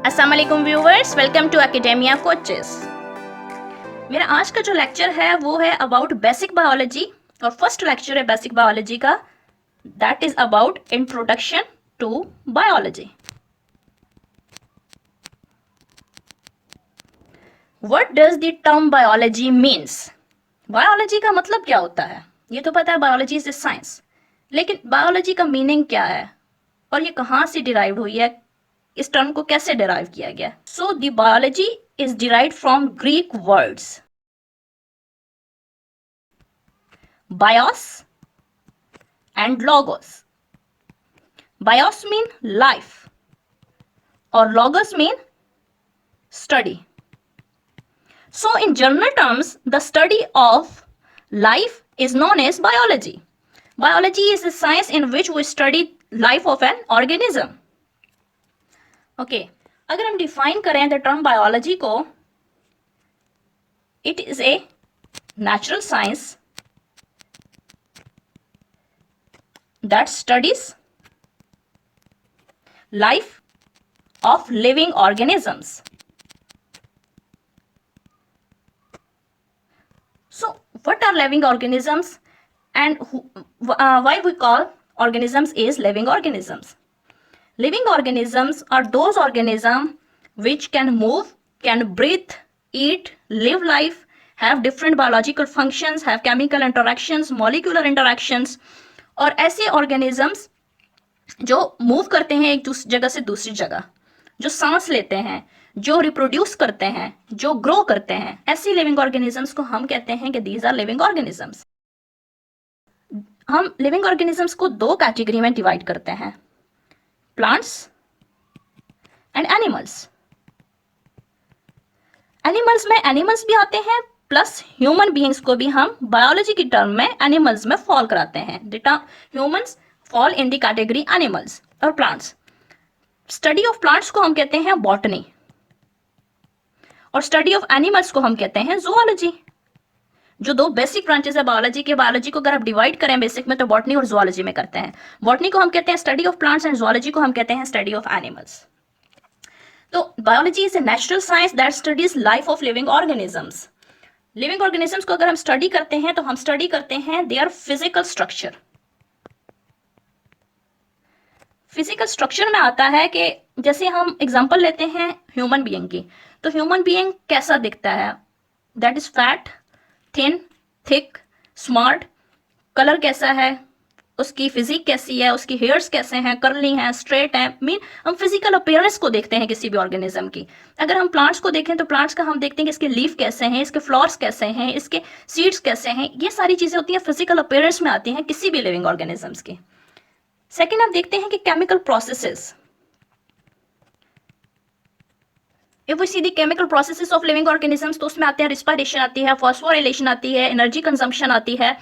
अस्सलाम वालेकुम viewers, welcome to Academia Coaches. मेरा आज का जो लेक्चर है वो है अबाउट बेसिक बायोलॉजी और फर्स्ट लेक्चर है बेसिक बायोलॉजी का, that is about introduction to biology. What does the term biology means? Biology का मतलब क्या होता है? ये तो पता है, बायोलॉजी इज ए साइंस, लेकिन बायोलॉजी का मीनिंग क्या है और ये कहाँ से डिराइव हुई है, इस टर्म को कैसे डिराइव किया गया? So the biology is derived from Greek words bios and logos. Bios mean life or logos mean study. So in general terms, the study of life is known as biology. Biology is a science in which we study life of an organism. Okay, अगर हम define करें the term biology को, it is a natural science that studies life of living organisms. So what are living organisms and why we call organisms is living organisms? Living organisms are those organisms which can move, can breathe, eat, live life, have different biological functions, have chemical interactions, molecular interactions, और ऐसे organisms जो move करते हैं एक जगह से दूसरी जगह, जो सांस लेते हैं, जो रिप्रोड्यूस करते हैं, जो ग्रो करते हैं, ऐसी लिविंग ऑर्गेनिजम्स को हम कहते हैं कि दीज आर लिविंग ऑर्गेनिजम्स। हम लिविंग ऑर्गेनिजम्स को दो कैटेगरी में डिवाइड करते हैं, प्लांट्स एंड एनिमल्स। एनिमल्स में एनिमल्स भी आते हैं प्लस ह्यूमन बीइंग्स को भी हम बायोलॉजी की टर्म में एनिमल्स में फॉल कराते हैं। Humans fall in the category animals और प्लांट्स। स्टडी ऑफ प्लांट्स को हम कहते हैं बॉटनी और स्टडी ऑफ एनिमल्स को हम कहते हैं जूलॉजी। जो दो बेसिक ब्रांचेस है बायोलॉजी के, बायोलॉजी को अगर आप डिवाइड करें बेसिक में तो बॉटनी और जूलॉजी में करते हैं। बॉटनी को हम कहते हैं study of plants and zoology को हम कहते हैं स्टडी ऑफ एनिमल्स। तो biology is a natural science that studies life of living organisms. Living organisms को अगर हम स्टडी करते हैं तो हम स्टडी करते हैं their physical structure. Physical structure में आता है कि जैसे हम एग्जांपल लेते हैं ह्यूमन बीइंग की, तो ह्यूमन बीइंग कैसा दिखता है? That is fat, thin, thick, smart. Colour कैसा है, उसकी फिजिक कैसी है, उसकी हेयर्स कैसे हैं, कर्ली हैं, स्ट्रेट हैं, मीन हम फिजिकल अपीयरेंस को देखते हैं किसी भी ऑर्गेनिज्म की। अगर हम प्लांट्स को देखें तो प्लांट्स का हम देखते हैं कि इसके लीफ कैसे हैं, इसके फ्लावर्स कैसे हैं, इसके सीड्स कैसे हैं। ये सारी चीजें होती हैं फिजिकल अपीयरेंस में आती हैं किसी भी लिविंग ऑर्गेनिजम्स की। सेकेंड आप देखते हैं कि chemical processes. If we see the chemical processes of living organisms तो उसमें आते हैं रिस्पायरेशन आती है, फॉस्फोराइलेशन आती है, एनर्जी कंजम्पशन आती है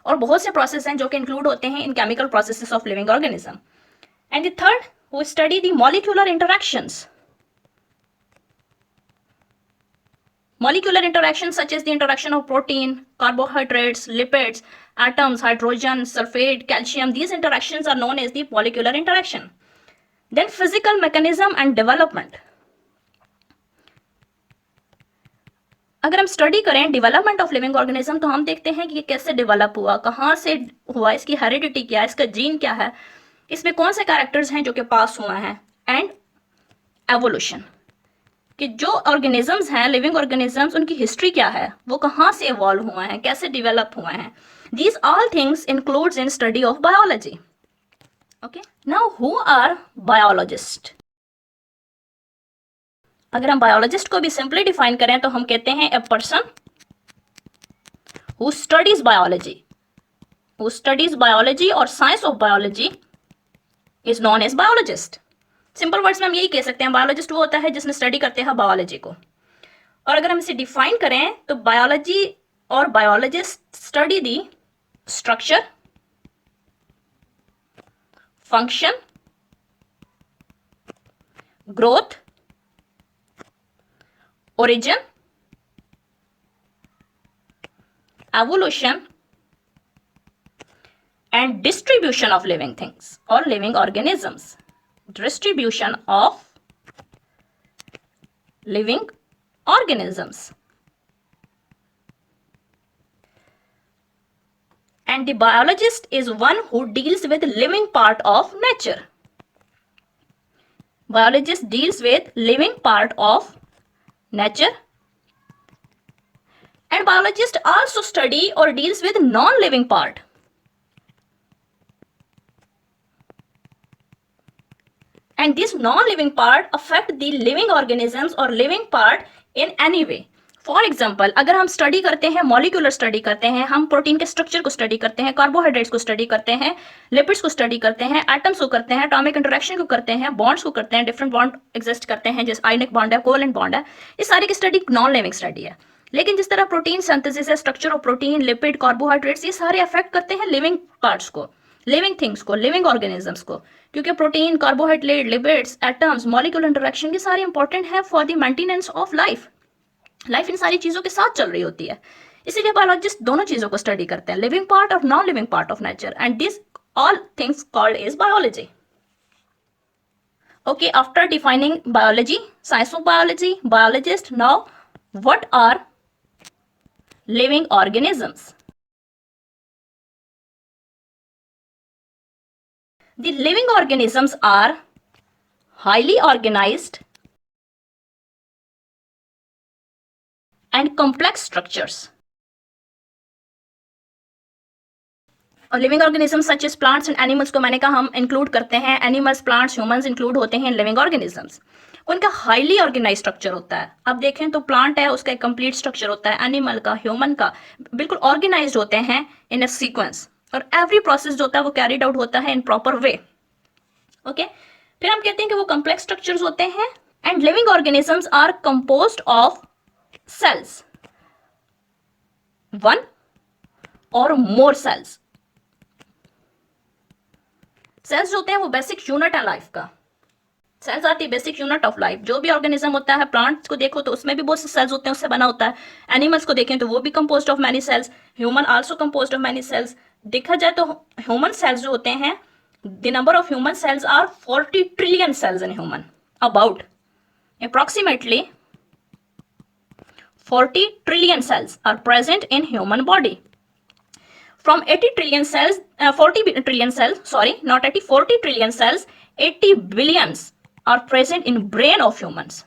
और बहुत से प्रोसेस हैं जो कि इंक्लूड होते हैं in chemical processes of living organism. And the third we study the molecular interactions. Molecular interactions such as the interaction of protein, carbohydrates, lipids, atoms, hydrogen, sulfate, calcium, these interactions are known as the molecular interaction. Then physical mechanism and development. अगर हम study करें development of living organism तो हम देखते हैं कि ये कैसे डेवलप हुआ, कहाँ से हुआ, इसकी हेरिडिटी क्या है, इसका जीन क्या है, इसमें कौन से कैरेक्टर्स हैं जो कि पास हुआ है, एंड एवोल्यूशन कि जो ऑर्गेनिजम्स हैं लिविंग ऑर्गेनिजम्स उनकी हिस्ट्री क्या है, वो कहाँ से इवॉल्व हुए हैं, कैसे डेवलप हुए हैं। These all things includes in study of biology. Okay, now who are biologist? अगर हम बायोलॉजिस्ट को भी सिंपली डिफाइन करें तो हम कहते हैं a person who studies biology, who studies biology और science of biology is known as biologist. Simple words में हम यही कह सकते हैं, बायोलॉजिस्ट वो होता है जिसने स्टडी करते हैं बायोलॉजी को। और अगर हम इसे डिफाइन करें तो बायोलॉजी और biologist study the structure, function, growth, origin, evolution and distribution of living things or living organisms. distribution of living organisms. And the biologist is one who deals with living part of nature. Biologist deals with living part of nature. And biologist also study or deals with non-living part. And this non-living part affect the living organisms or living part in any way. For example अगर हम study करते हैं, molecular study करते हैं, हम protein के structure को study करते हैं, कार्बोहाइड्रेट्स को स्टडी करते हैं, लिपिड्स को स्टडी करते हैं, एटम्स को करते हैं, एटॉमिक इंटरेक्शन को करते हैं, बॉन्ड्स को करते हैं, डिफरेंट बॉन्ड एग्जिस्ट करते हैं, जैसे आयनिक बॉन्ड है, कोवेलेंट बॉन्ड है, ये सारी की स्टडी नॉन लिविंग स्टडी है. लेकिन जिस तरह प्रोटीन सिंथेसिस है, structure of protein, lipid, carbohydrates, ये सारे अफेक्ट करते हैं लिविंग पार्ट्स को, लिविंग थिंग्स को, लिविंग ऑर्गेनिजम्स को, क्योंकि protein, carbohydrate, lipids, atoms, molecular interaction ये सारे इंपॉर्टेंट है for the maintenance of life. Life in सारी चीजों के साथ चल रही होती है, इसीलिए बायोलॉजिस्ट दोनों चीजों को स्टडी करते हैं, लिविंग पार्ट और non living part of nature, and this all things called is biology. Okay, after defining biology, science of biology, biologist, now what are living organisms? The living organisms are highly organized and complex structures. और living organisms such as plants and animals को मैंने कहा हम include करते हैं, animals, plants, humans include होते हैं living organisms. उनका हाईली ऑर्गेनाइज स्ट्रक्चर होता है. अब देखें तो प्लांट है, उसका एक कंप्लीट स्ट्रक्चर होता है, एनिमल का, ह्यूमन का बिल्कुल ऑर्गेनाइज होते हैं इन अ सीक्वेंस, और एवरी प्रोसेस जो होता है वो कैरिड आउट होता है इन प्रॉपर वे. ओके, फिर हम कहते हैं कि वो कॉम्प्लेक्स स्ट्रक्चर्स होते हैं. And living organisms are composed of cells, one or more cells. Cells जो होते हैं वो बेसिक यूनिट है लाइफ का. सेल्स आती है बेसिक यूनिट ऑफ लाइफ. जो भी ऑर्गेनिज्म होता है, प्लांट्स को देखो तो उसमें भी बहुत से सेल्स होते हैं, उससे बना होता है. एनिमल्स को देखें तो वो भी composed of many cells. Human also composed of many cells. देखा जाए तो ह्यूमन सेल्स जो होते हैं, the number of human cells are 40 trillion cells in human. About approximately 40 trillion cells are present in human body. From 80 trillion cells, 40 trillion cells, sorry, not 80, 40 trillion cells, 80 billions are present in brain of humans.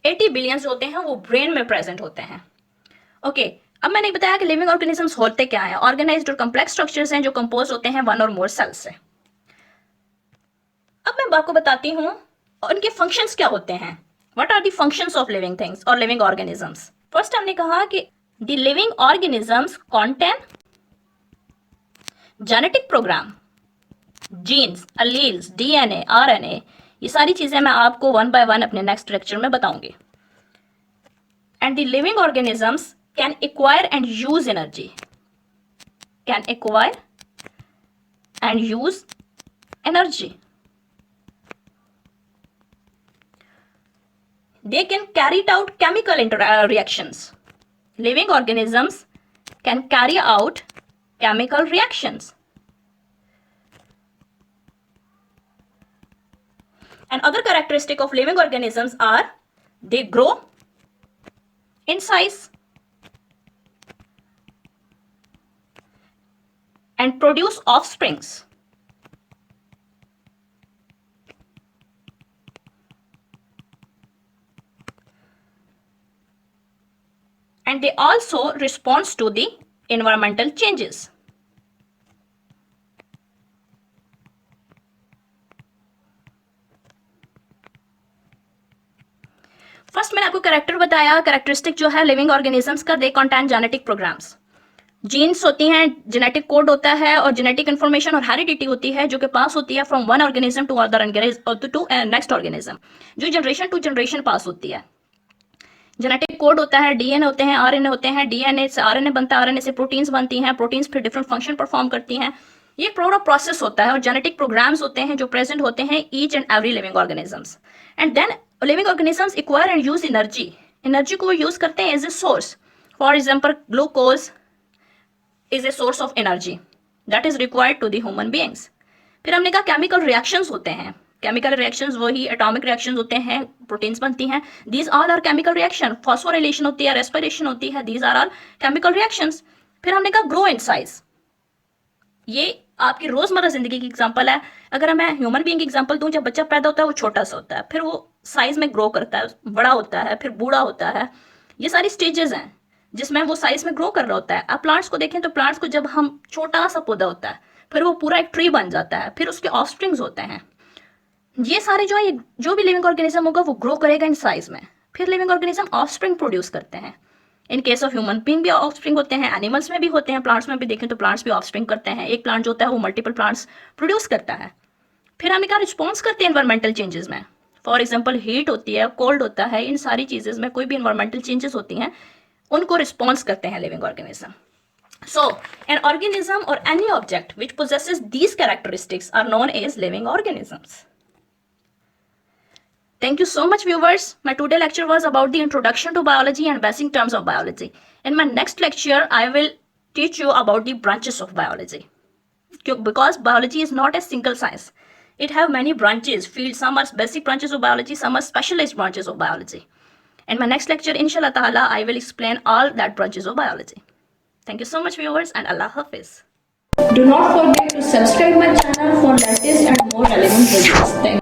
80 billions होते हैं वो brain में present होते हैं. Okay, अब मैंने बताया कि लिविंग ऑर्गेनिजम्स होते क्या हैं. ऑर्गेनाइज्ड और कॉम्प्लेक्स स्ट्रक्चर्स हैं जो कंपोज होते हैं वन और मोर सेल्स से. अब मैं आपको बताती हूँ उनके फंक्शंस क्या होते हैं. What are the functions of living things और लिविंग ऑर्गेनिजम्स. फर्स्ट हमने कहा कि the living organisms contain genetic program, genes, alleles, DNA, RNA. ये सारी चीजें मैं आपको वन बाय वन अपने नेक्स्ट लेक्चर में बताऊंगी. And the living organisms can acquire and use energy, can acquire and use energy. They can carry out chemical reactions. Living organisms can carry out chemical reactions. And other characteristic of living organisms are they grow in size and produce offsprings. And they also respond to the environmental changes. First मैंने आपको character बताया, characteristic जो है living organisms का, they contain genetic programs. Genes होती हैं, genetic code होता है, और जेनेटिक इन्फॉर्मेशन और हेरिडिटी होती है जो कि पास होती है from one organism to other to next organism, जो जनरेशन टू जनरेशन पास होती है. जेनेटिक कोड होता है, डीएनए होते हैं, आरएनए होते हैं, डीएनए से आरएनए बनता है, आरएनए से प्रोटीन्स बनती हैं, प्रोटीन्स फिर डिफरेंट फंक्शन परफॉर्म करती हैं. ये पूरा प्रोसेस होता है, और जेनेटिक प्रोग्राम्स होते हैं जो प्रेजेंट होते हैं each and every living organisms. And then living organisms acquire and use energy. Energy को वो यूज करते हैं as a source. For example glucose is a source of energy that is required to the human beings. फिर हमने कहा chemical reactions होते हैं, chemical reactions वही एटॉमिक रिएक्शंस होते हैं, प्रोटीन्स बनती हैं, these all are chemical reaction, phosphorylation होती है, रेस्पिरेशन होती है, these are all chemical reactions. फिर हमने कहा ग्रो इन साइज, ये आपकी रोजमर्रा जिंदगी की एग्जांपल है। अगर मैं ह्यूमन बीइंग की एग्जांपल दूं, जब बच्चा पैदा होता है वो छोटा सा होता है, फिर वो साइज में ग्रो करता है, बड़ा होता है, फिर बूढ़ा होता है, ये सारी स्टेजेस हैं जिसमें वो साइज में ग्रो कर रहा होता है। आप प्लांट्स को देखें तो प्लांट्स को जब हम छोटा सा पौधा होता है फिर वो पूरा एक ट्री बन जाता है, फिर उसके ऑफस्प्रिंग्स होते हैं। ये सारे जो है जो भी लिविंग ऑर्गेनिज्म होगा वो ग्रो करेगा इन साइज में, फिर लिविंग ऑर्गेनिज्म ऑफस्प्रिंग प्रोड्यूस करते हैं। In case of human being भी ऑफस्प्रिंग होते हैं, एनिमल्स में भी होते हैं, प्लांट्स में भी देखें तो प्लांट्स भी ऑफस्प्रिंग करते हैं। एक प्लांट जो होता है वो मल्टीपल प्लांट्स प्रोड्यूस करता है। फिर हम क्या रिस्पॉन्स करते हैं इन्वायरमेंटल चेंजेस में, फॉर एग्जाम्पल हीट होती है, कोल्ड होता है, इन सारी चीजेस में कोई भी इन्वायरमेंटल चेंजेस होती हैं उनको रिस्पॉन्स करते हैं living organism. So, an organism or any object which possesses these characteristics are known as living organisms. Thank you so much, viewers. My today lecture was about the introduction to biology and basic terms of biology. In my next lecture, I will teach you about the branches of biology. Because biology is not a single science. It have many branches, fields. Some are basic branches of biology, some are specialized branches of biology. In my next lecture, inshallah ta'ala, I will explain all that branches of biology. Thank you so much, viewers, and Allah Hafiz. Do not forget to subscribe my channel for latest and more relevant videos. Thank you.